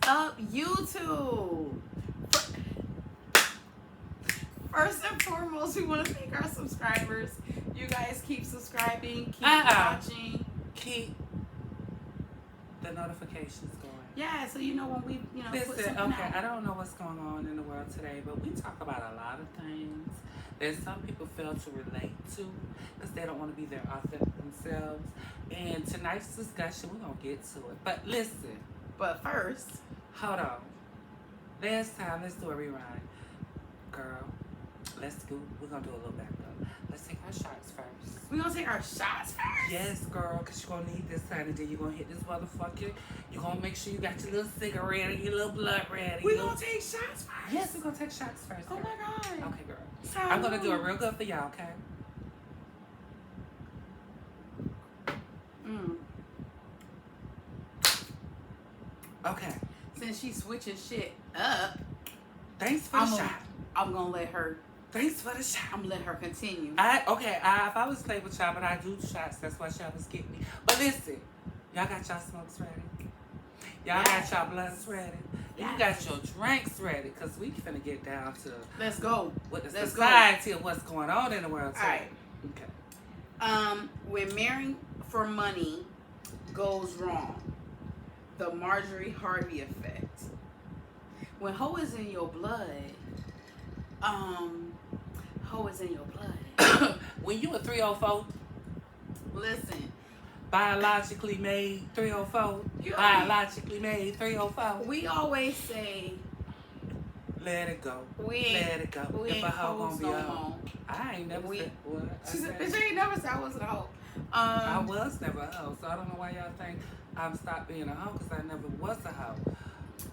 up, YouTube? First and foremost, we want to thank our subscribers. You guys keep subscribing, keep watching, keep the notifications going. Yeah, so you know when we, Listen, put something okay, out. I don't know what's going on in the world today, but we talk about a lot of things that some people fail to relate to because they don't want to be their authentic themselves. And tonight's discussion, we're going to get to it. But listen. But first. Hold on. Last time, let's do a rewind. Girl, we're going to do a little backup. Let's take our shots first. We're going to take our shots first? Yes, girl, because you're going to need this time, and then you're going to hit this motherfucker. You're going to make sure you got your little cigarette and your little blood ready. We're going to take shots first? Yes, we're going to take shots first. Girl. Oh, my God. Okay, girl. I'm going to do it real good for y'all, okay? Okay. Since she's switching shit up. Thanks for the shot. I'm going to let her. Thanks for the shot. I'm going to let her continue. If I was playing with y'all, but I do shots, that's why y'all was getting me. But listen, y'all got y'all smokes ready. Y'all got y'all blunts ready. You got your drinks ready, because we finna get down to let's go with the society of what's going on in the world today. All right. Okay. When marrying for money goes wrong, the Majorie Harvey effect. When hoe is in your blood, hoe is in your blood. When you a 304, listen. Biologically made 304. Biologically made 304. We always say, let it go. Let it go. We if a hoe gonna be a hoe. I ain't never said what. She said, bitch, you ain't never said I wasn't a hoe. I was never a hoe, so I don't know why y'all think I'm stopped being a hoe, because I never was a hoe.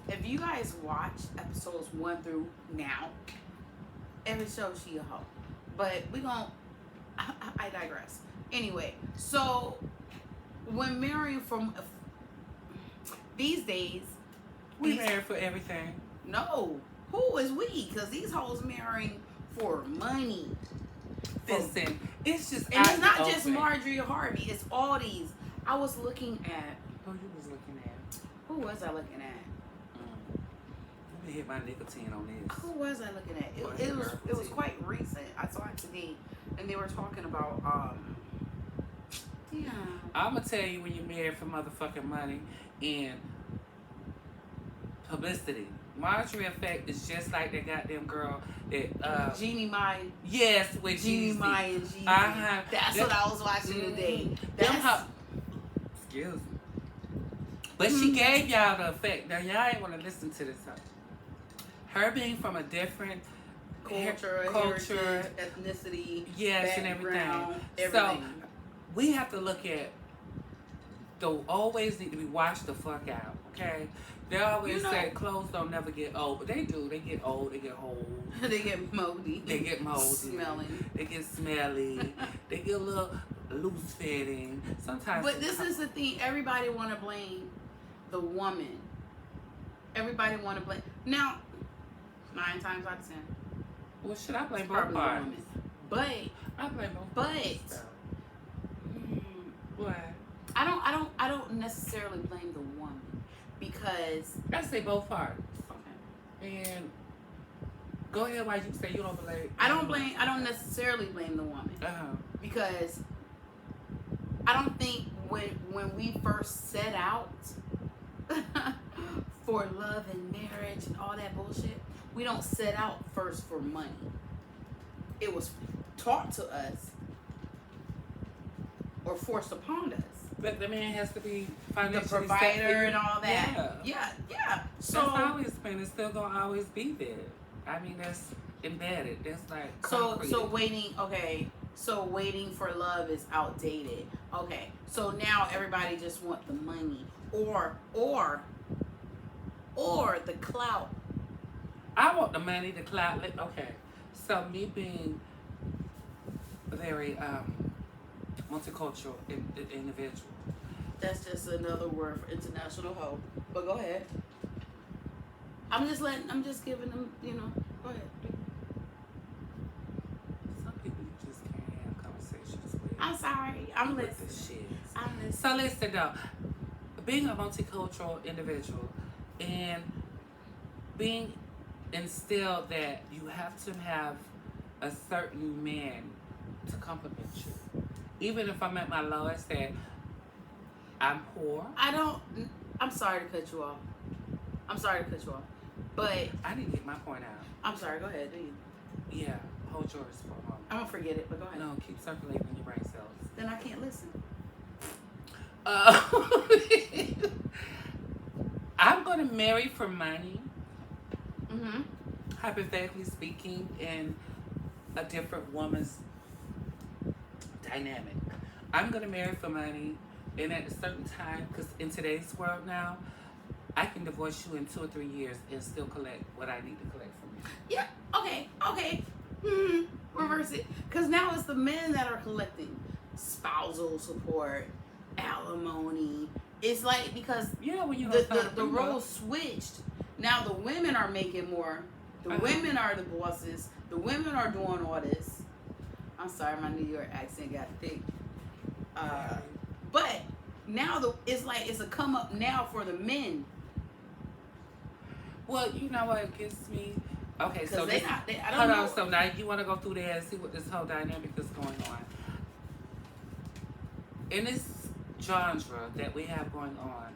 If you guys watch episodes 1 through now, every show she a hoe. But we gon' I digress. Anyway, so when marrying from these days, we marry for everything. No, who is we? Because these hoes marrying for money. Listen, it's just and it's not just Majorie or Harvey. It's all these. I was looking at. Who you was looking at? Who was I looking at? Let me hit my nicotine on this. Who was I looking at? It was quite recent. I saw it today, and they were talking about yeah. I'm gonna tell you, when you're married for motherfucking money and publicity, Majorie effect is just like that goddamn girl that jai-semaj. Yes, with jai-semaj and Jeezy. That's what I was watching today. Excuse me. But she gave y'all the effect. Now y'all ain't want to listen to this. Her being from a different culture, heritage, ethnicity, yes, and everything. So we have to look at. Always need to be washed the fuck out. Okay. They always say clothes don't never get old, but they do. They get old. They get old. They get moldy. They get moldy. Smelling. They get smelly. They get a little loose fitting. Sometimes. But this is the thing. Everybody want to blame the woman. Everybody want to blame. Now, 9 times out of 10. Well, should I blame both parties? But I blame both parties. What? I don't necessarily blame the woman, because I say both parties. Okay. And go ahead. Why you say you don't blame? I don't necessarily blame the woman. Because I don't think when we first set out for love and marriage and all that bullshit, we don't set out first for money. It was taught to us or forced upon us. But the man has to be financially the provider and all that. Yeah. So that's always been. It's still gonna always be there. I mean, that's embedded. That's like concrete. So waiting. Okay. So waiting for love is outdated. Okay. So now everybody just want the money or the clout. I want the money, the clout. Okay. So me being very multicultural individual. That's just another word for international hoe. But go ahead. I'm just giving them, go ahead. Some people you just can't have conversations with. I'm sorry. I'm listening. So listen though, being a multicultural individual, and being instilled that you have to have a certain man to compliment you. Even if I'm at my lowest, that I'm poor. I'm sorry to cut you off. But I didn't get my point out. I'm sorry, go ahead, do you? Yeah, hold yours for a moment. I'm gonna forget it, but go ahead. No, keep circulating in your brain cells. Then I can't listen. I'm gonna marry for money. Mm-hmm. Hypothetically speaking, in a different woman's dynamic. I'm gonna marry for money, and at a certain time, because in today's world now, I can divorce you in 2 or 3 years and still collect what I need to collect from you. Yeah. Okay. Reverse it, because now it's the men that are collecting spousal support, alimony. It's like, because when you the roles switched. Now the women are making more. The women are the bosses. The women are doing all this. I'm sorry, my New York accent got thick. But now it's like it's a come up now for the men. Well, you know what gets me? Okay, so I don't hold know. on. So now you want to go through there and see what this whole dynamic is going on. In this genre that we have going on,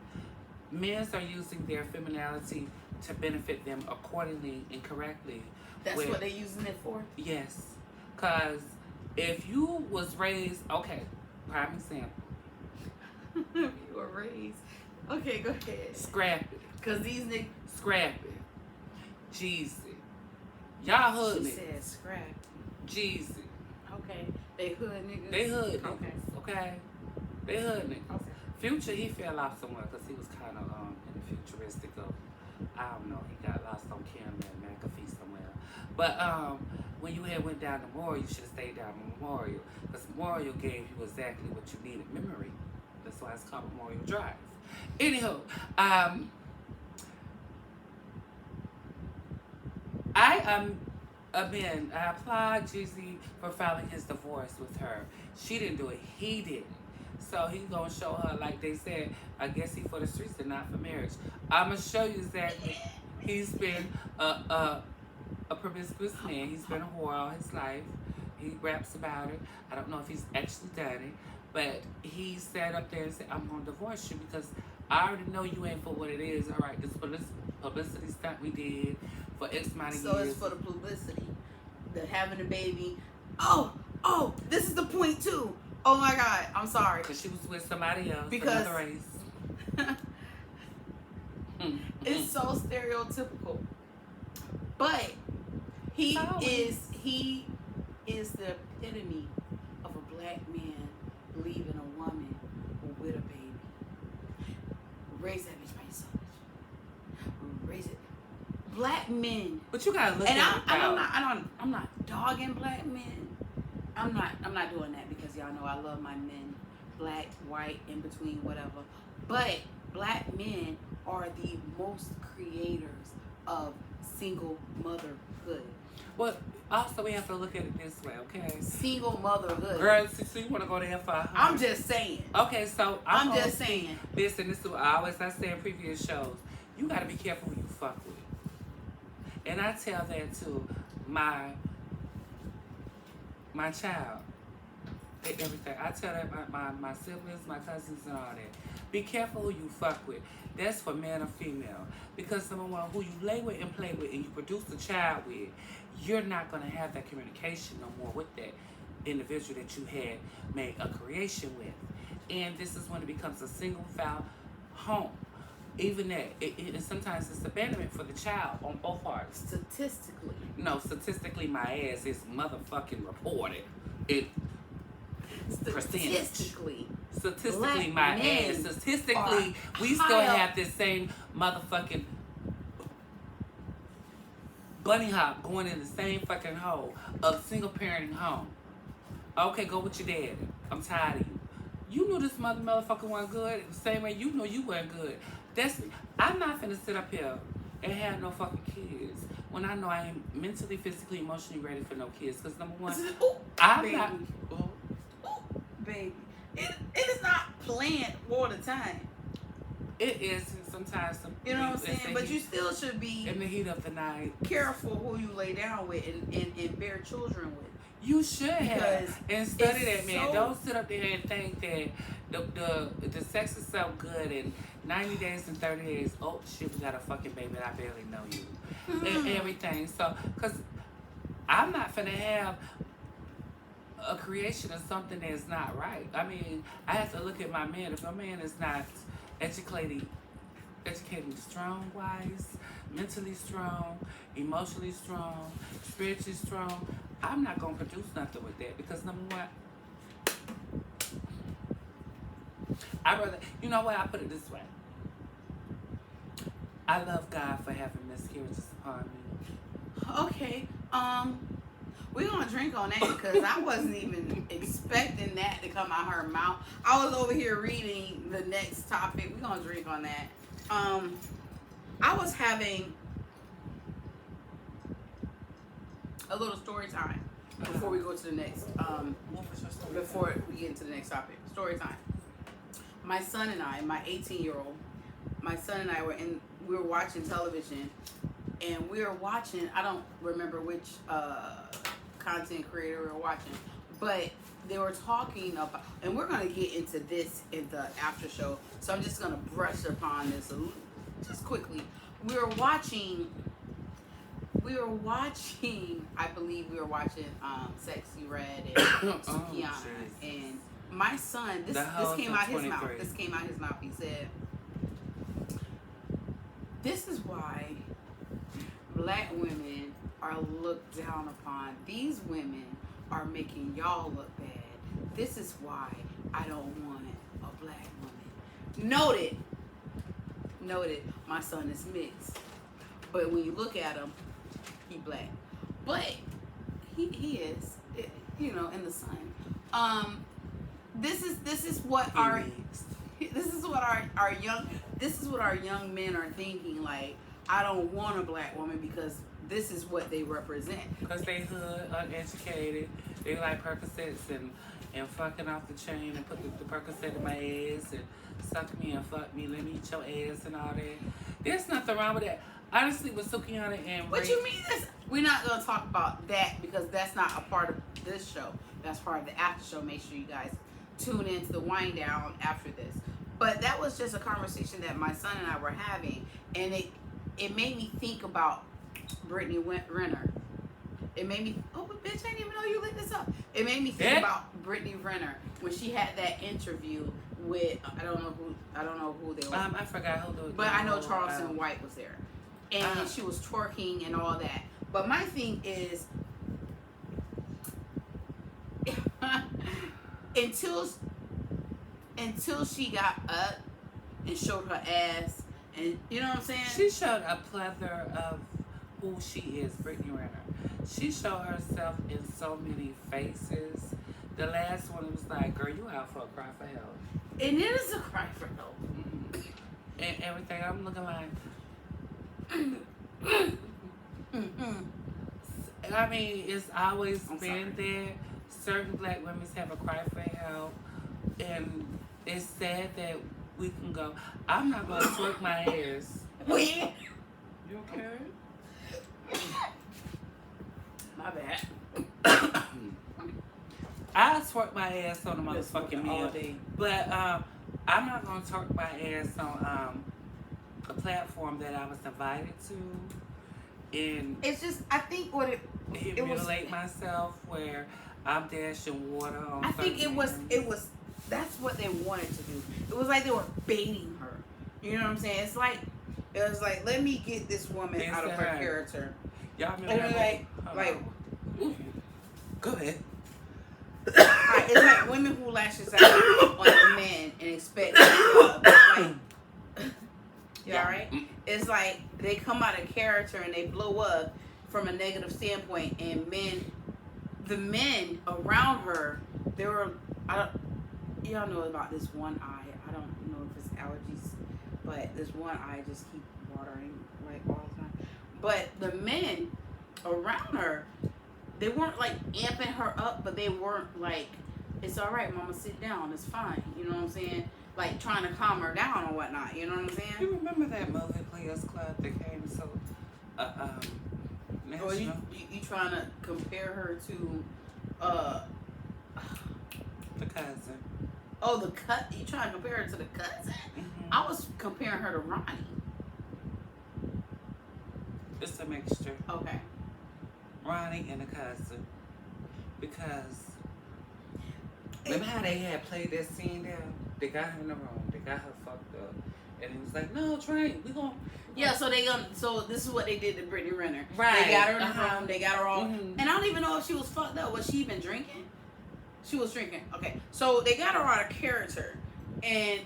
men are using their femininity to benefit them accordingly and correctly. That's what they're using it for? Yes. Because if you was raised, okay, prime example. You were raised. Okay, go ahead. Scrap it. Because these niggas. Scrap it. Jeezy. Y'all hood She niggas. said scrap. Jeezy. Okay. They hood niggas. They hood niggas. Okay. They hood niggas. Okay. Future, he fell off somewhere because he was kind of in the futuristic of, I don't know, he got lost on Kim and McAfee somewhere. But when you had went down to Memorial, you should have stayed down to Memorial, because Memorial gave you exactly what you needed, memory. That's why it's called Memorial Drive. Anywho, I applaud Jeezy for filing his divorce with her. She didn't do it, he did it. So he gonna show her, like they said, I guess he for the streets and not for marriage. I'm gonna show you exactly. He's been a promiscuous man. He's been a whore all his life. He raps about it. I don't know if he's actually done it, but he sat up there and said, I'm gonna divorce you because I already know you ain't for what it is. All right, this publicity stunt we did for X amount of years. So it's for the publicity, the having a baby. Oh, this is the point too. Oh my God, I'm sorry. Because she was with somebody else, because another race. It's so stereotypical. But he is the epitome of a black man leaving a woman with a baby. Raise that bitch by yourself. Raise it. Black men. But you gotta look And at I'm not dogging black men. I'm not doing that because y'all know I love my men, black, white, in between, whatever. But black men are the most creators of single motherhood. Well, also we have to look at it this way, okay? Single motherhood. Girl, so you want to go there for her? I'm just saying. Okay, so I'm just saying. Listen, this is what I say in previous shows. You got to be careful who you fuck with. And I tell that to my child. Everything. I tell that my siblings, my cousins, and all that. Be careful who you fuck with. That's for man or female. Because number one, who you lay with and play with and you produce a child with, you're not going to have that communication no more with that individual that you had made a creation with. And this is when it becomes a single foul home. Even that, and sometimes it's abandonment for the child on both parts. Statistically. No, statistically, my ass is motherfucking reported. Statistically, my ass. Statistically, we still have this same motherfucking bunny hop going in the same fucking hole of single parenting home. Okay, go with your daddy. I'm tired of you. You knew this motherfucker wasn't good. The same way you know you weren't good. I'm not finna sit up here and have no fucking kids when I know I ain't mentally, physically, emotionally ready for no kids. Because number one, I'm not. Baby, it is not planned all the time. It is, and sometimes some You know what I'm saying? But you still should be in the heat of the night careful who you lay down with and bear children with. You should have and study that, man. So, don't sit up there and think that the sex is so good and 90 days and 30 days. Oh shit, we got a fucking baby. I barely know you, and everything. So, cause I'm not finna have a creation of something that's not right. I mean, I have to look at my man. If a man is not educated strong wise, mentally strong, emotionally strong, spiritually strong, I'm not gonna produce nothing with that because number one, I rather, you know what, I put it this way. I love God for having miscarriages upon me. Okay, we're gonna drink on that because I wasn't even expecting that to come out her mouth. I was over here reading the next topic. We're gonna drink on that. I was having a little story time before we go to the next. Before we get into the next topic, story time. My son and I, my 18-year-old, my son and I we were watching television, and we were watching. I don't remember which content creator we were watching, but they were talking about, and we're gonna get into this in the after show. So I'm just gonna brush upon this just quickly. We were watching. I believe we were watching Sexyy Red and Sukiana, and my son. This came out his mouth. This came out his mouth. He said, "This is why black women are looked down upon. These women are making y'all look bad. This is why I don't want a black woman." Noted. My son is mixed, but when you look at him, he black. But he is, in the sun. This is what our young men are thinking. Like, I don't want a black woman because this is what they represent. Because they hood, uneducated. They like Percocets and fucking off the chain and put the Percocet in my ass and suck me and fuck me, let me eat your ass and all that. There's nothing wrong with that. Honestly, with Sukiana and What you mean? We're not going to talk about that because that's not a part of this show. That's part of the after show. Make sure you guys tune into the wind down after this. But that was just a conversation that my son and I were having, and it made me think about Brittany Renner. It made me, bitch, I didn't even know you lit this up. It made me think about Brittany Renner when she had that interview with, I don't know who they were. I forgot who they were. But I know Charleston White was there. And she was twerking and all that. But my thing is, until she got up and showed her ass, and you know what I'm saying? She showed a plethora of who she is, Brittany Renner. She showed herself in so many faces. The last one was like, girl, you out for a cry for help. And it is a cry for help. And everything, I'm looking like, I mean, it's always been there. Certain black women have a cry for help, and it's sad that we can go, I'm not going to twerk my ass. Wait. You okay? My bad. I twerk my ass on the motherfucking meal, but I'm not going to twerk my ass on a platform that I was invited to, and it's just, I think what it humiliate myself where I'm dashing water on. I think it was that's what they wanted to do. It was like they were baiting her. You know what I'm saying? It was like let me get this woman out of her character. Y'all remember go ahead. It's like women who lashes out on a man and expect love. You alright? It's like they come out of character and they blow up from a negative standpoint, and the men around her, y'all know about this one eye. I don't know if it's allergies, but this one eye just keep watering like all the time. But the men around her, they weren't like amping her up, but they weren't like, it's all right, mama, sit down, it's fine. You know what I'm saying? like trying to calm her down or whatnot. You know what I'm saying? You remember that movie Players Club that came so Or you national? trying to compare her to The cousin. the cut? You trying to compare her to the cousin? Mm-hmm. I was comparing her to Ronnie. It's a mixture. Okay. Ronnie and a cousin. Because remember how they had played that scene there? They got her in the room. They got her fucked up. And he was like, no, Trey, we gonna... Yeah, so so this is what they did to Brittany Renner. Right. They got her in the room. They got her all... Mm-hmm. And I don't even know if she was fucked up. Was she even drinking? She was drinking. Okay. So they got her out of character. And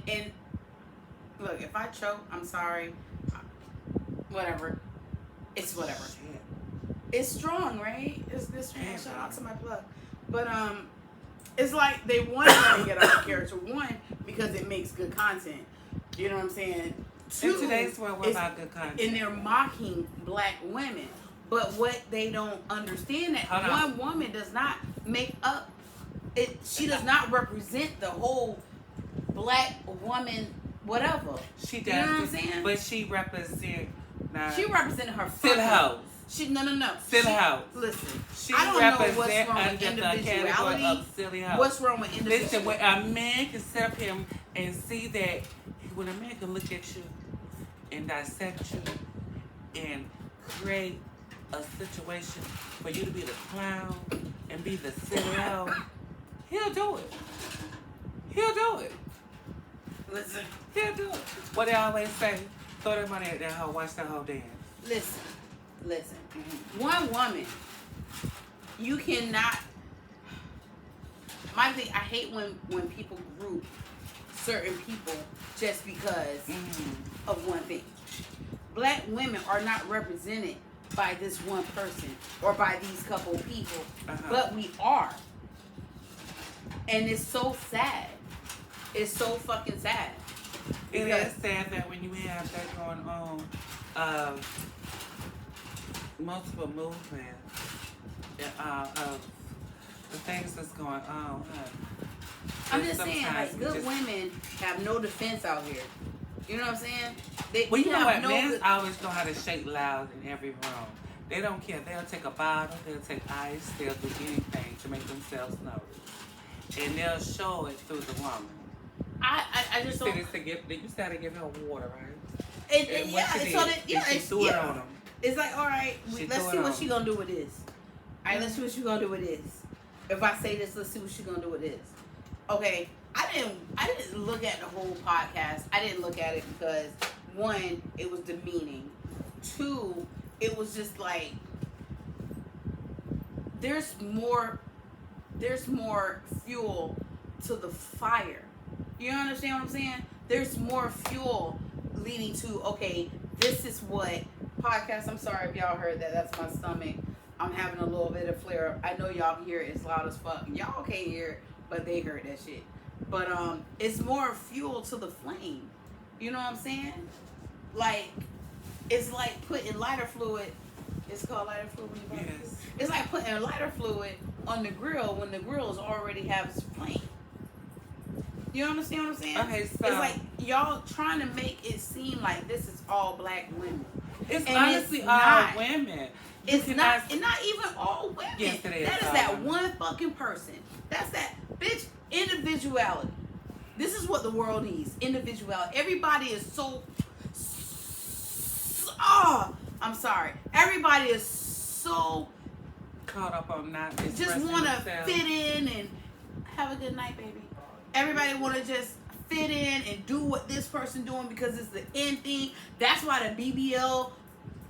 look, if I choke, I'm sorry. Whatever. It's whatever. Shit. It's strong, right? It's strong. Yeah. Shout out to my plug. But it's like they wanted her to get out of character. One, because it makes good content. You know what I'm saying? Two, in today's world, we're about good content. And they're mocking black women. But what they don't understand that one woman does not make up it. She does not represent the whole black woman, whatever. She does. You know what I'm saying? But she represents... She represented her Silly house. No. Silly house. Listen, She I don't know what's represent wrong with under the category individuality. of silly house. What's wrong with Listen, individuality? when a man can sit up here and see that, when a man can look at you and dissect you and create a situation for you to be the clown and be the silly house, he'll do it. He'll do it. Listen. He'll do it. What they always say, throw that money at that hoe, watch that hoe dance. Listen. One woman, you cannot. My thing, I hate when people group certain people just because of one thing. Black women are not represented by this one person or by these couple people, but we are. And it's so sad. It's so fucking sad. It is sad that when you have that going on, multiple movements of the things that's going on. I'm just saying, like, good women have no defense out here. You know what I'm saying? Well, you know what? Men always know how to shake loud in every room. They don't care. They'll take a bottle, they'll take ice, they'll do anything to make themselves notice. And they'll show it through the woman. I just don't. You said to give her water, right? And she threw it on them. It's like, all right, let's see what she gonna do with this. All right, let's see what she gonna do with this. If I say this, let's see what she gonna do with this. Okay, I didn't look at the whole podcast. I didn't look at it because one, it was demeaning. Two, it was just like there's more fuel to the fire. You understand what I'm saying? There's more fuel leading to, okay, this is what podcast. I'm sorry if y'all heard that. That's my stomach. I'm having a little bit of flare up. I know y'all can hear it. It's loud as fuck. Y'all can't hear it, but they heard that shit. But it's more fuel to the flame. You know what I'm saying? Like, it's like putting lighter fluid. It's called lighter fluid. Yes. It's like putting lighter fluid on the grill when the grills already have its flame. You understand what I'm saying? Okay, so it's like y'all trying to make it seem like this is all black women. It's and honestly it's all not. women. It's not even all women. Yes, it is. That is that one fucking person. That's that bitch. Individuality. This is what the world needs. Individuality. Everybody is so I'm sorry. Everybody is so caught up on not just want to fit in and have a good night, baby. Everybody want to just fit in and do what this person doing because it's the end thing. That's why the BBL.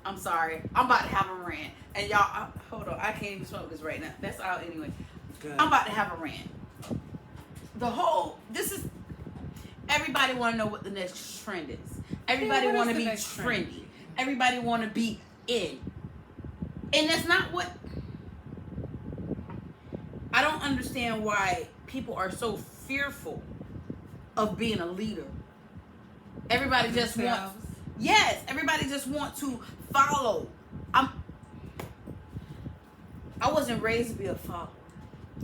I'm sorry. I'm about to have a rant. And y'all, hold on. I can't even smoke this right now. That's out anyway. Good. I'm about to have a rant. Everybody want to know what the next trend is. Everybody want to be trendy. Everybody want to be in. And that's not what. I don't understand why people are so fearful of being a leader. Everybody just wants. Yes, everybody just want to follow. I wasn't raised to be a follower.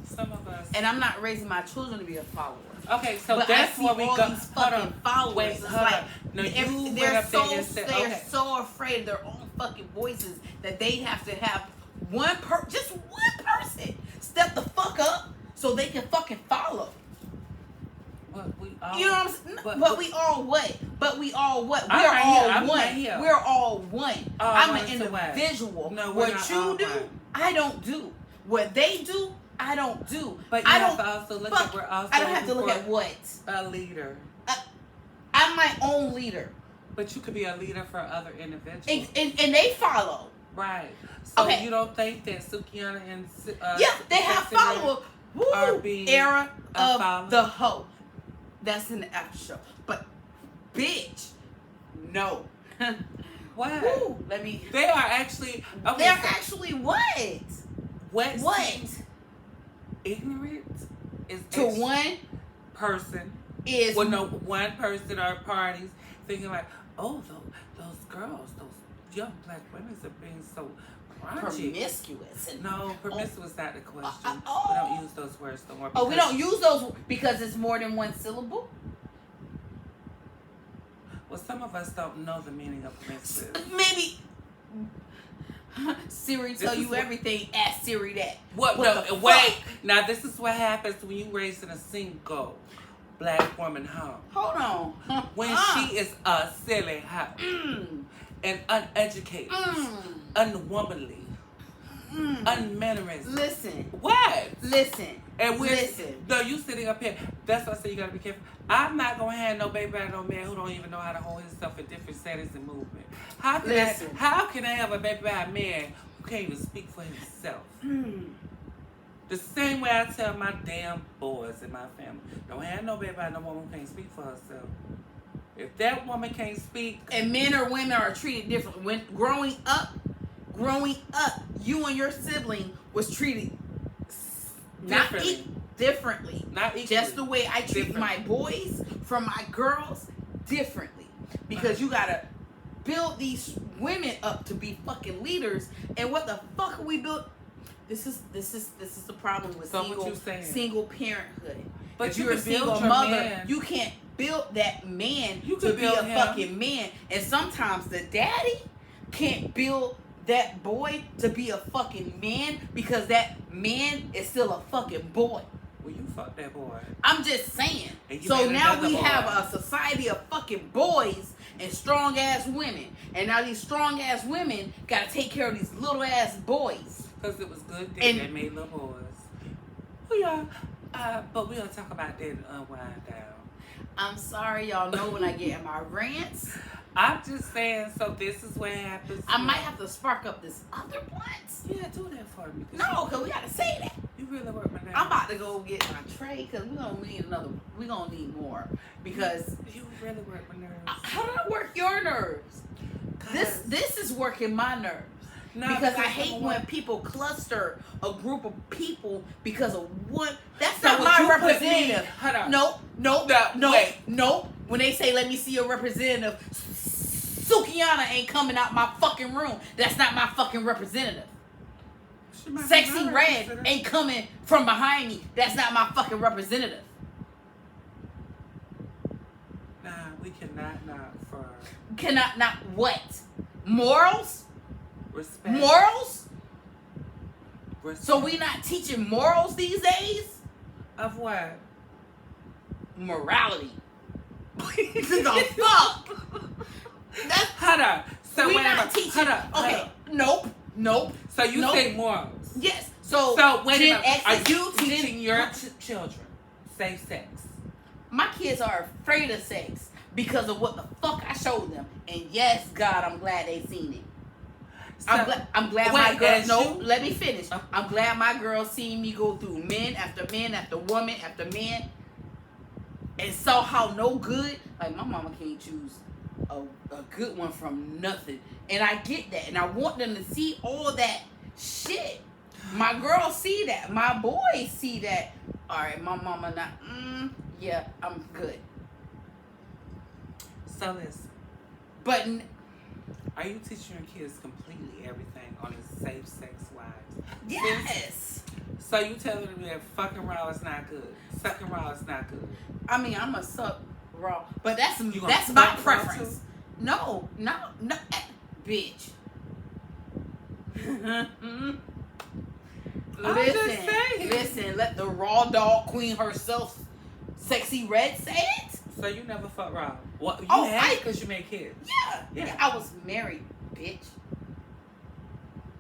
Some of us. And I'm not raising my children to be a follower. Okay, so but that's I see what we all got. these fucking followers. Wait, it's hold like on. No, you went they're up so there and said, they're okay. so afraid of their own fucking voices that they have to have just one person step the fuck up so they can fucking follow. But we all, you know what I'm saying? But we all what? But we all what? We're right all here, one. Right We're all one. I'm an individual. No, what you do, one. I don't do. What they do, I don't do. But you have to also look at, we're also I don't have to look at what? A leader. I'm my own leader. But you could be a leader for other individuals. And they follow. Right. So okay. You don't think that Sukiana and yeah, they have followers. Are being era of followed? The hoe. That's in the after show. But bitch, no. What? Woo, let me. They are actually. Okay, they're actually what? What? Ignorant is to one person. Is one person or parties thinking like, oh, those girls, those young black women are being so raunchy. Promiscuous. No, promiscuous is not the question. Oh. We don't use those words no more. Oh, we don't use those because it's more than one syllable? Well, some of us don't know the meaning of promiscuous. Maybe Siri tell you everything. Ask Siri that. What? No, wait. Now, this is what happens when you raised in a single black woman home. Hold on. When she is a silly hoe and uneducated, unwomanly, unmannerous. Listen. What? Listen. And listen. No, you sitting up here. That's why I say you gotta be careful. I'm not gonna have no baby by no man who don't even know how to hold himself in different settings and movement. How can I have a baby by a man who can't even speak for himself? The same way I tell my damn boys in my family, don't have no baby by no woman who can't speak for herself. If that woman can't speak, and men or women are treated differently. When growing up, you and your sibling was treated differently. Not equally. Just the way I treat my boys from my girls differently. Because you gotta build these women up to be fucking leaders. And what the fuck are we built? This is the problem with single parenthood. But if you're a single mother, you can't build that man to be a fucking man. And sometimes the daddy can't build that boy to be a fucking man because that man is still a fucking boy. Well, you fuck that boy. I'm just saying. So now we have a society of fucking boys and strong ass women. And now these strong ass women gotta take care of these little ass boys. Because it was good that made little boys. Well, y'all, but we'll talk about that and unwind down. I'm sorry, y'all know when I get in my rants. I'm just saying, so this is what happens. I might have to spark up this other blunt. Yeah, do that for me. No, because we got to say that. You really work my nerves. I'm about to go get my tray because we're going to need more. Because you really work my nerves. How do I work your nerves? This is working my nerves. No, because I hate when people cluster a group of people because of one. That's not my representative. Hold on. No. When they say, let me see your representative, Sukiana ain't coming out my fucking room. That's not my fucking representative. Sexy Red ain't coming from behind me. That's not my fucking representative. Nah, we cannot not for... Cannot not what? Morals? Respect. Morals? Respect. So we not teaching morals these days? Of what? Morality. The fuck? That's hold on. So we not teaching. Okay. Nope. So you say morals? Yes. So wait a minute. Are you teaching your children safe sex? My kids are afraid of sex because of what the fuck I showed them. And yes, God, I'm glad they seen it. So, I'm glad my girl. No, let me finish. I'm glad my girl seen me go through men after men after woman after man, and saw how no good. Like my mama can't choose a good one from nothing, and I get that, and I want them to see all that shit. My girls see that. My boys see that. All right, my mama not. Yeah, I'm good. So listen, but. Are you teaching your kids completely everything on the safe sex wise? Yes. So you telling me that fucking raw is not good? Sucking raw is not good? I mean, I'm a suck raw, but that's my fuck raw preference. too? No, bitch. I'm just saying. Listen. Let the raw dog queen herself, Sexyy Red, say it. So you never fuck raw? What? You Oh, had it because you made kids. Yeah. I was married, bitch.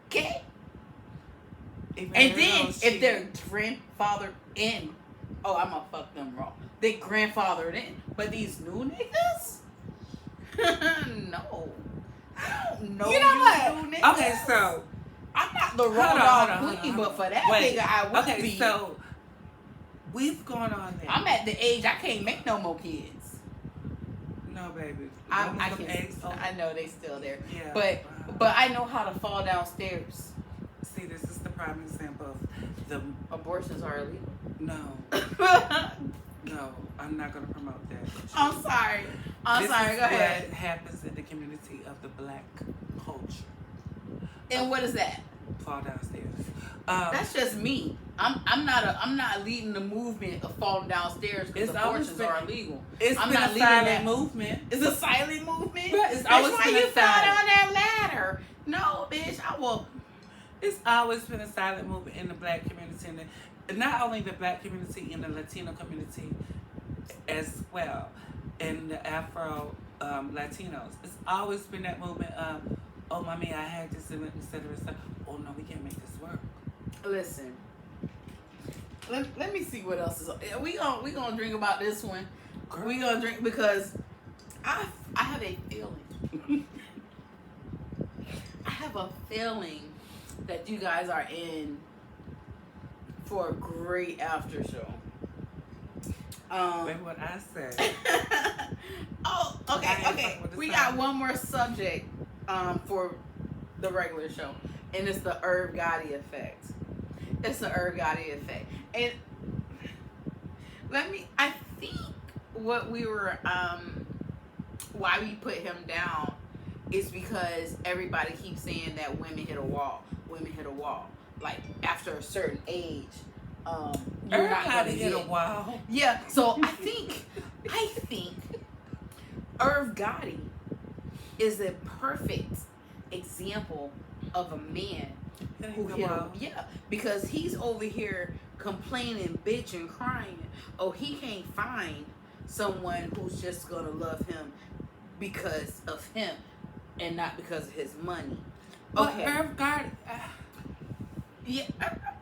Okay. And then if they're grandfathered in, oh, I'm gonna fuck them raw. They grandfathered in, but these new niggas, no, I don't know. You know what? New niggas. Okay, so I'm not the raw dog queen, but for that nigga, I would be. Okay, so we've gone on there. I'm at the age I can't make no more kids. No, baby. I can't. I know they still there. Yeah, but I know how to fall downstairs. See, this is the prime example of the Abortions are illegal. No, no, I'm not gonna promote that. I'm sorry. Go ahead. What happens in the community of the black culture? And what is that? Fall downstairs. That's just me. I'm not leading the movement of falling downstairs because abortions are illegal. I'm not leading that movement. It's a silent movement. But it's always That's why you fall down that ladder. No, bitch, I will. It's always been a silent movement in the black community, and not only the black community, in the Latino community as well, and the Afro Latinos. It's always been that movement of, oh, mommy, I had this, and etc. Oh no, we can't make this work. Listen. Let me see what else is. We gonna drink about this one. Girl. We gonna drink because I have a feeling. I have a feeling that you guys are in for a great after show. That's what I said. Oh, okay. We got one more subject for the regular show, and it's the Irv Gotti effect. It's the Irv Gotti effect. And I think what we were, why we put him down is because everybody keeps saying that women hit a wall. Like, after a certain age, you're not going to hit a wall. Yeah, so I think Irv Gotti is a perfect example of a man who hit a, yeah, because he's over here complaining, bitching, crying. Oh, he can't find someone who's just gonna love him because of him and not because of his money. Okay. But Irv Gotti, yeah,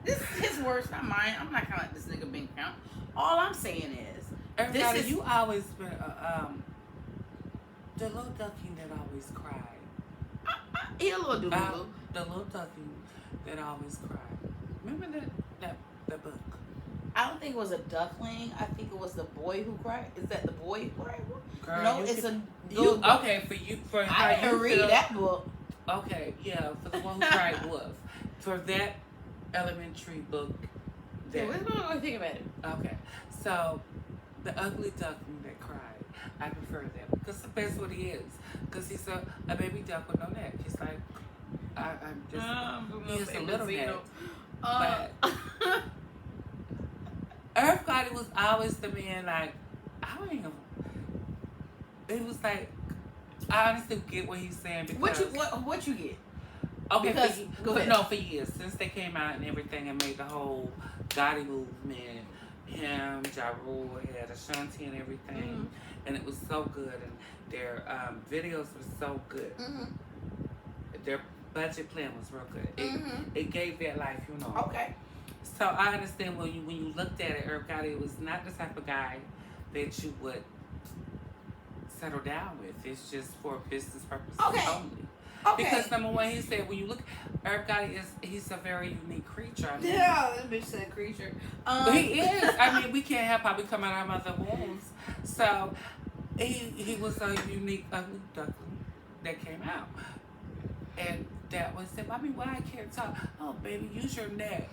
this is his words, not mine. I'm not gonna let this nigga bank count. All I'm saying is, Irv Gotti, you always been the little ducky that always cried. He a little doodle. The little ducky that always cried. Remember that book? I don't think it was a duckling. I think it was the boy who cried. Is that the boy who cried? Girl, no, it's a. Okay, for how I didn't read that book. Okay, yeah, for the one who cried wolf. For that elementary book. We're gonna think about it. Okay, so the ugly duckling that cried, I prefer that because that's what he is. Because he's a baby duck with no neck. He's like, I'm just, he's a little neck. But Irv Gotti was always the man, like, I don't even, it was like, I honestly get what he's saying because. What you get? Okay, because, go ahead. For years, since they came out and everything and made the whole Gotti movement, him, Ja Rule had Ashanti and everything, and it was so good, and their videos were so good. Mm-hmm. Their budget plan was real good. It gave that life, you know. Okay. So I understand when you looked at it, Irv Gotti was not the type of guy that you would settle down with. It's just for business purposes only. Okay. Because number one, he said when you look, Irv Gotti he's a very unique creature. I mean, yeah, that bitch said creature. He is. I mean, we can't help how we come out of our mother wombs. So he was a unique ugly duckling that came out, and that was him. I mean, why I can't talk? Oh, baby, use your neck.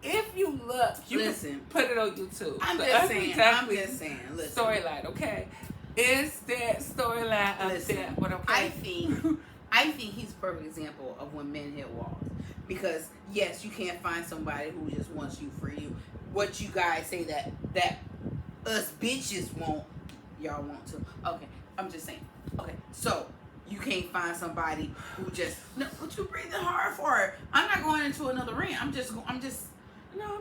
If you look, you listen. Put it on YouTube. I'm just saying. Listen. Storyline, okay? It's that storyline of that. But okay. I think he's a perfect example of when men hit walls. Because yes, you can't find somebody who just wants you for you. What you guys say that us bitches won't, y'all want to. Okay, I'm just saying. Okay, so you can't find somebody who just no. What you breathing hard for? I'm not going into another rant. I'm just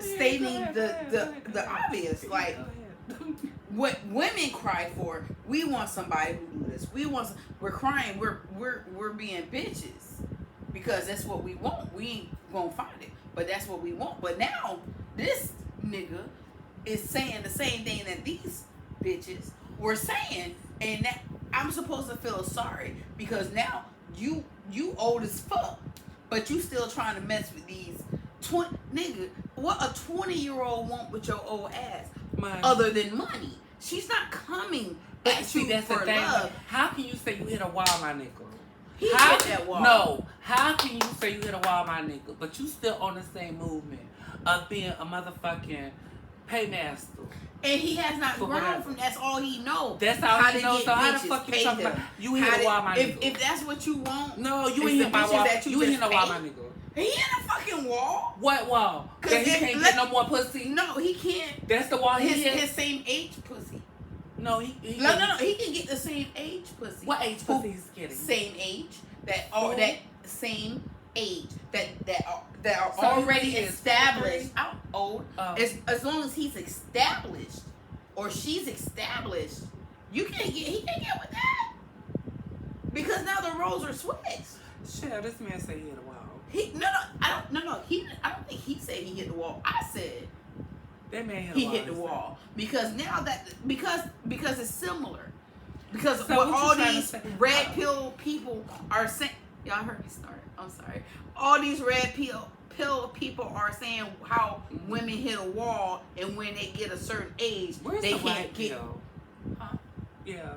stating the obvious. Like what women cry for, we want somebody who do this. We're crying. We're being bitches because that's what we want. We ain't gonna find it, but that's what we want. But now this nigga is saying the same thing that these bitches were saying, and that I'm supposed to feel sorry because now you old as fuck, but you still trying to mess with these 20 nigga. What a 20-year-old want with your old ass, other than money? She's not coming at you that's for the thing. love. How can you say you hit a wall, my nigga? He hit that wall. No. How can you say you hit a wall, my nigga, but you still on the same movement of being a motherfucking paymaster? And he has not grown from that's all he knows. That's all he knows. So how the fuck you talking about you hit a wall, my nigga? If that's what you want, no, you ain't hit my wall. You ain't hit no wall, my nigga. He in a fucking wall. What wall? That he can't get no more pussy? No, he can't. That's the wall he hit? His same age pussy. No, no. He can get the same age pussy. What age pussy he's getting? Same age. That same age. That are so already established. I'm old. As long as he's established or she's established, he can't get with that. Because now the roles are switched. Shit, this man said he hit a wall. I don't think he said he hit the wall. I said that man hit he hit the wall because now because it's similar. Because so what all these red pill people are saying, y'all heard me start. I'm sorry. All these red pill people are saying how women hit a wall and when they get a certain age, they can't get. Huh? Yeah.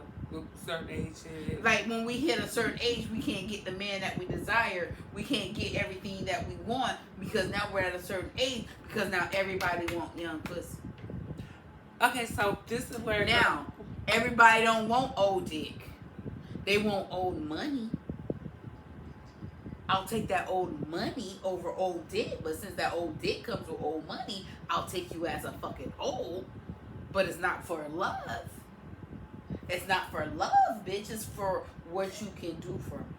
Certain age. Like when we hit a certain age, we can't get the man that we desire. We can't get everything that we want because now we're at a certain age. Because now everybody want young pussy. Okay, so this is where now everybody don't want old dick. They want old money. I'll take that old money over old dick, but since that old dick comes with old money, I'll take you as a fucking old. But it's not for love. It's not for love, bitch. It's for what you can do for me.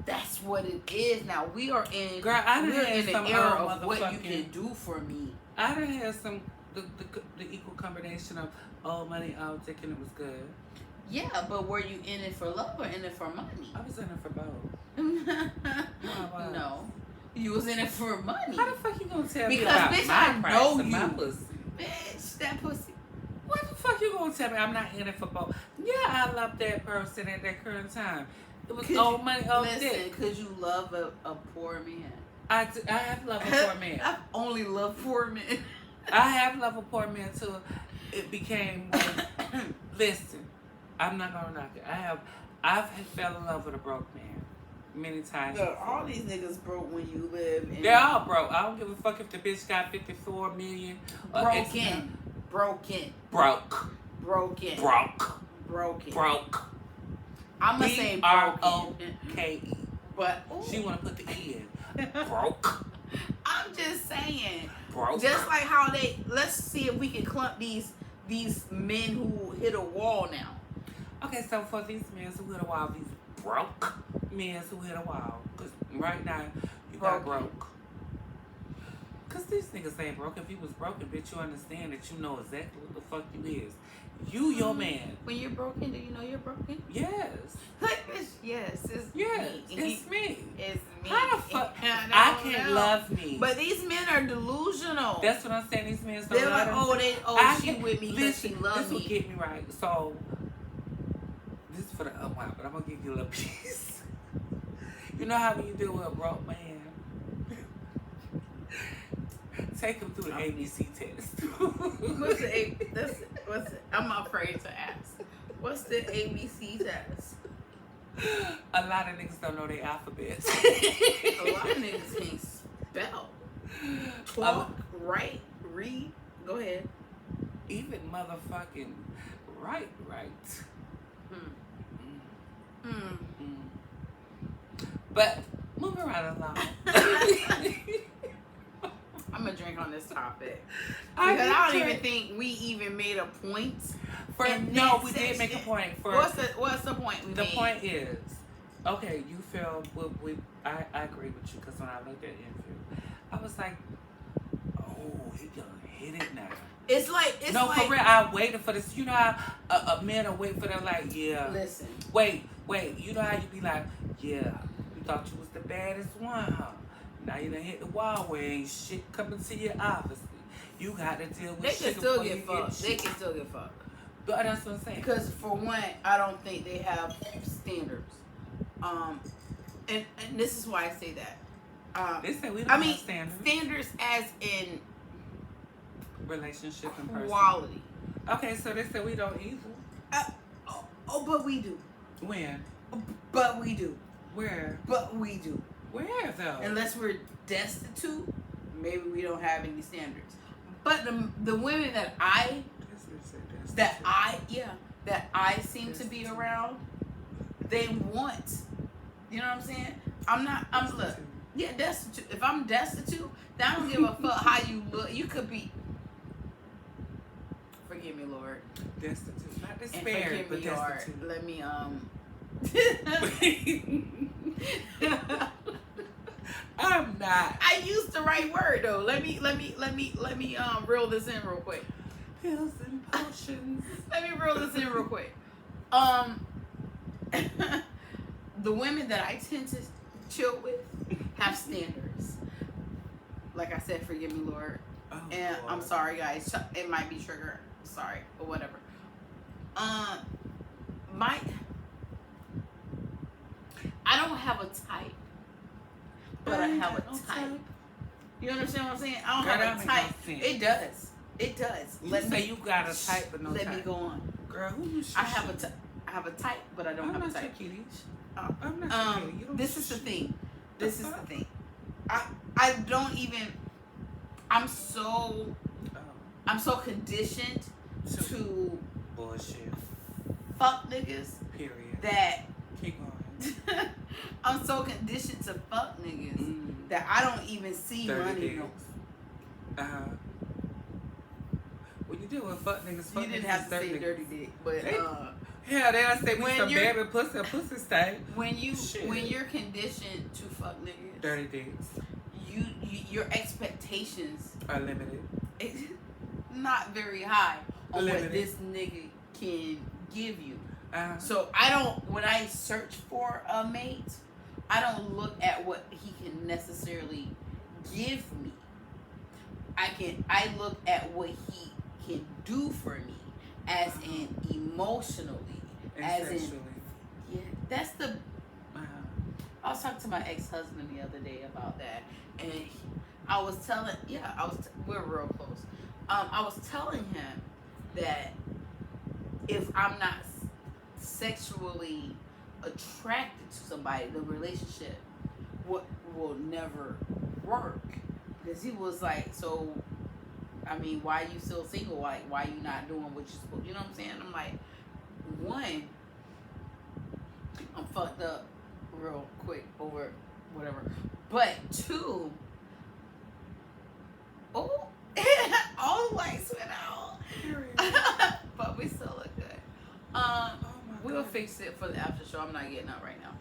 That's what it is now. We are in, girl, we're in the era of what you can do for me. I done had some the equal combination of old money, old dick, and it was good. Yeah, but were you in it for love or in it for money? I was in it for both. No, you was in it for money. How the fuck you gonna tell me because about bitch, my I price know and you. my pussy? Bitch, that pussy. What the fuck you gonna tell me? I'm not in it for both. Yeah, I love that person at that current time. It was old money, old dick. Listen, could you love a poor man? I have love a poor man. I only love poor men. I have love a poor man too. It became listen, I'm not gonna knock it. I've fell in love with a broke man many times. Look, all these niggas broke when you live in. They're all broke. I don't give a fuck if the bitch got 54 million. Broken. I'm gonna say BROKE. But she wanna put the E in. Broke. I'm just saying. Broke. Just like how let's see if we can clump these men who hit a wall now. Okay, so for these men who hit a wall, these broke men who hit a wall, because right now you got broke. Because these niggas ain't broke. If you was broken, bitch, you understand that you know exactly what the fuck you is. You your man. When you're broken, do you know you're broken? Yes. Yes, it's me. It's me. How the fuck? I can't love me. But these men are delusional. That's what I'm saying. These men don't They're like, she with me because she loves me. This will get me right. So, this is for the unwind, but I'm going to give you a little piece. You know how when you deal with a broke man, take him through the ABC test. What's the I'm afraid to ask. What's the ABC test? A lot of niggas don't know their alphabets. A lot of niggas can't spell. Talk, write, read. Go ahead. Even motherfucking right. Hmm. Hmm. But moving right along. I'm gonna drink on this topic because I don't even think we even made a point. No, we did make a point. What's the point we made? The point is, okay, you feel I agree with you because when I looked at the interview, I was like, oh, he gonna hit it now. It's like for real. I waited for this. You know how a man will wait for them like, yeah. Listen. Wait. You know how you be like, yeah. You thought you was the baddest one, huh? Now you done hit the wall where ain't shit coming to you, obviously. You got to deal with they shit. Can still get fucked. They can still get fucked. But that's what I'm saying. Because for one, I don't think they have standards. And this is why I say that. They say we don't have standards. Standards as in relationship and person. Quality. Okay, so they said we don't either. But we do. When? But we do. Where? But we do. Where though? Unless we're destitute, maybe we don't have any standards. But the women that I seem to be around, they want. You know what I'm saying? Look. Yeah, destitute. If I'm destitute, then I don't give a fuck how you look. You could be. Forgive me, Lord. Destitute, not despaired, but destitute. Lord. Let me I'm not. I used the right word though. Let me reel this in real quick. Pills and potions. Let me reel this in real quick. The women that I tend to chill with have standards. Like I said, forgive me, Lord. Oh, And Lord. I'm sorry, guys. It might be trigger. Sorry, or whatever. I don't have a type, but I have a type. You understand what I'm saying? I don't have a type. It does. It does. You say you got a type, but no type. Let me go on. Girl, who you? I have a type, but I don't have a type. I'm not your kitty. This is the thing. This is the thing. I don't even. I'm so conditioned to bullshit. Fuck niggas. Period. That. Keep going. I'm so conditioned to fuck niggas that I don't even see money. When you deal with fuck niggas, you didn't have to say dirty dick, but yeah, they say we some baby pussy, pussy stay. When you're conditioned to fuck niggas, dirty dicks, your expectations are limited. It's not very high on what this nigga can give you. So when I search for a mate, I don't look at what he can necessarily give me. I look at what he can do for me, as in emotionally, and as sexually. Yeah, that's the. I was talking to my ex-husband the other day about that, and I was telling, we're real close. I was telling him that if I'm not sexually attracted to somebody, the relationship will never work. Because he was like, so, I mean, why are you still single? Like, why are you not doing what you're supposed to? You know what I'm saying? I'm like, one, I'm fucked up real quick over whatever. But two, all the lights went out. But we still look good. We'll fix it for the after show. I'm not getting up right now.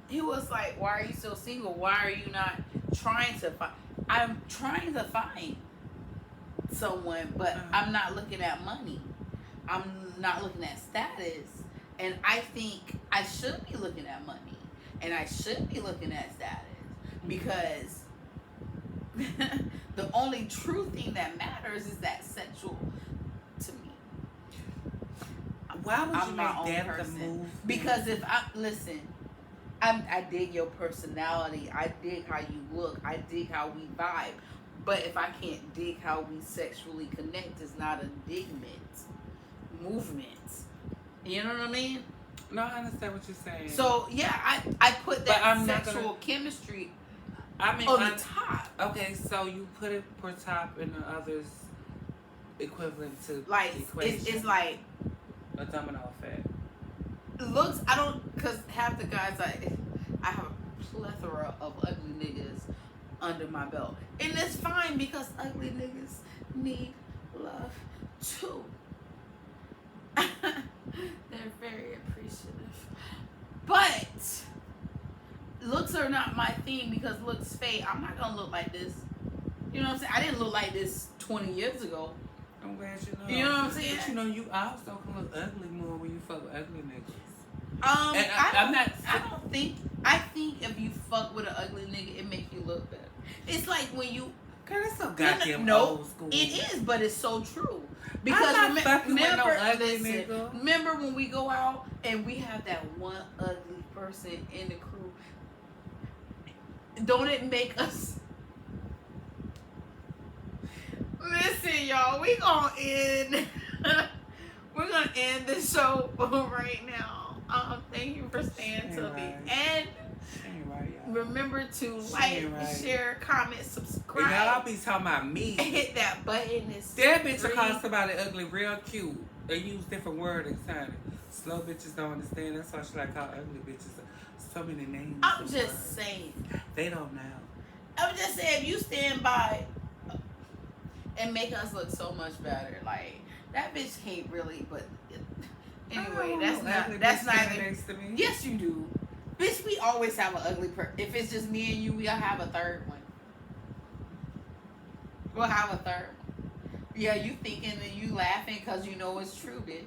He was like, why are you still single? Why are you not trying to find? I'm trying to find someone, but I'm not looking at money. I'm not looking at status. And I think I should be looking at money. And I should be looking at status. Because the only true thing that matters is that sexual to me. Why would you make that the move? Because if I dig your personality. I dig how you look. I dig how we vibe. But if I can't dig how we sexually connect, it's not a movement. You know what I mean? No, I understand what you're saying. So yeah, I put that sexual chemistry on the top. Okay, so you put it per top and the others equivalent to like equation. It's like A domino effect. Looks, I don't, because half the guys I have a plethora of ugly niggas under my belt. And it's fine because ugly niggas need love too. They're very appreciative. But looks are not my thing because looks fade. I'm not gonna look like this. You know what I'm saying? I didn't look like this 20 years ago. I'm glad you know. You know what I'm saying? But you know, you also can look ugly more when you fuck with ugly niggas. And I'm not. I don't think. I think if you fuck with an ugly nigga, it makes you look better. It's like when you. Girl, that's so goddamn No, old school. it is, but it's so true. Because I'm not fucking with no ugly listen, nigga. remember when we go out and we have that one ugly person in the crew? Don't it make us? Listen, y'all, we're gonna end the show right now. Thank you for staying till the end. Remember to like, share, comment, subscribe. Y'all be talking about me. And hit that button. That bitch will call somebody ugly real cute. They use different wording, honey. Slow bitches don't understand. That's why she like call ugly bitches so many names. I'm just saying. They don't know. I'm just saying, if you stand by and make us look so much better, like that bitch can't really. But anyway, that's neither. Next to me. Yes, you do. Bitch, we always have an ugly person. If it's just me and you, we'll have a third one. We'll have a third one. Yeah, you thinking and you laughing because you know it's true, bitch.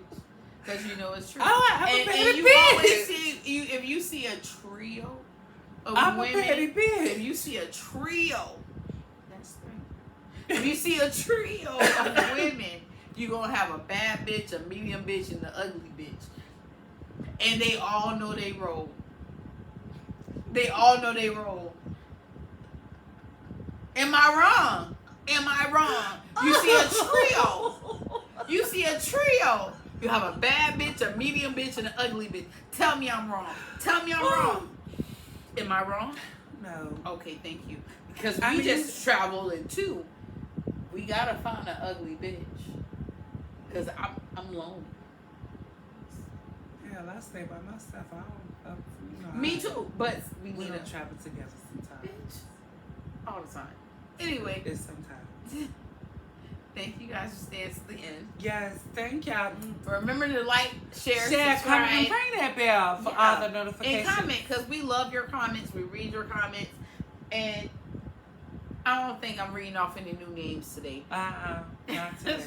Because you know it's true. Oh, I'm a petty you bitch. Always see, if you see a trio of women. A petty bitch. If you see a trio, that's three. If you see a trio of women, you're going to have a bad bitch, a medium bitch, and the ugly bitch. And they all know they role. They all know they role. Am I wrong? Am I wrong? You see a trio. You see a trio. You have a bad bitch, a medium bitch, and an ugly bitch. Tell me I'm wrong. Tell me I'm wrong. Am I wrong? No. Okay, thank you. Because we just traveled in two. We gotta find an ugly bitch. Because I'm lonely. Hell, I stay by myself. I don't. Me too, but we need to travel together sometimes. Bitch. All the time. Anyway. It's sometimes. Thank you guys for staying to the end. Yes, thank y'all. Remember to like, share, comment, subscribe. and ring that bell for all the notifications. And comment, because we love your comments. We read your comments. And I don't think I'm reading off any new names today. Not today.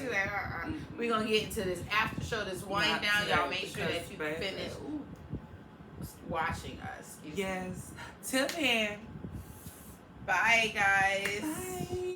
We're going to get into this after show, this wind down. Y'all make sure that you finish watching us. Yes. Till then. Bye, guys. Bye.